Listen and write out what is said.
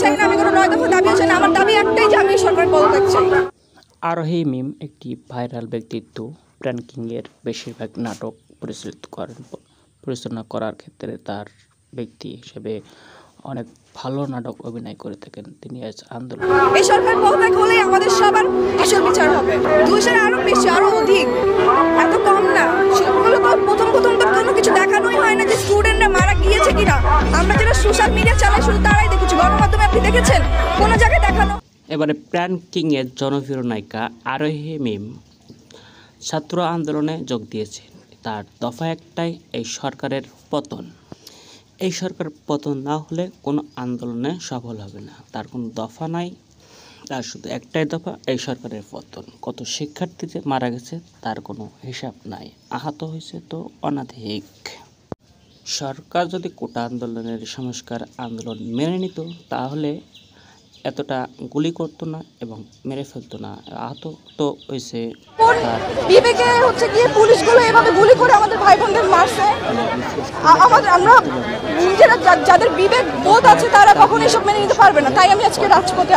চাই না, আমি কোনো 9 দফা দাবিও চাই না। আমার দাবি একটাই যে আমি সরকার পদত্যাগ চাই। আরোহী মিম একটি ভাইরাল ব্যক্তিত্ব। প্র্যাঙ্কিংয়ের বেশিরভাগ নাটক পরিচালনা করার ক্ষেত্রে তার ব্যক্তি হিসেবে অনেক ভালো নাটক অভিনয় করে থাকেন। তিনি আজ আন্দোলন এই সরকার পদত্যাগ হলে আমাদের সবার আসল বিচার হবে। 200 আরো বেশি, আরো অধিক, এত কম না। সেগুলো তো প্রথম তো কোনো কিছু দেখানোই হয় না যে স্টুডেন্টরা মারা গিয়েছে কিনা। আমরা যারা সোশ্যাল মিডিয়া চালাই শুধু তারাই দেখেছি, গণমাধ্যমে আপনি দেখেছেন কোনো জায়গায় দেখানো। এবারে প্র্যাঙ্কিংয়ের জনপ্রিয় নায়িকা আরোহী মিম ছাত্র আন্দোলনে যোগ দিয়েছেন। তার দফা একটাই, এই সরকারের পতন। এই সরকার পতন না হলে কোনো আন্দোলনে সফল হবে না। তার কোনো দফা নাই, তার শুধু একটাই দফা, এই সরকারের পতন। কত শিক্ষার্থী যে মারা গেছে তার কোনো হিসাব নাই, আহত হয়েছে তো অনধিক। সরকার যদি কোটা আন্দোলনের সংস্কার আন্দোলন মেনে নিত তাহলে এতটা গুলি করতো না এবং মেরে ফেলতো না। আহত তো হয়েছে। বিবেকে হচ্ছে গিয়ে পুলিশগুলো এভাবে গুলি করে আমাদের ভাই বোনদের মারছে। আমরা যাদের বিবেক বোধ আছে তারা কখনো এসব মেনে নিতে পারবে না। তাই আমি আজকে রাজপথে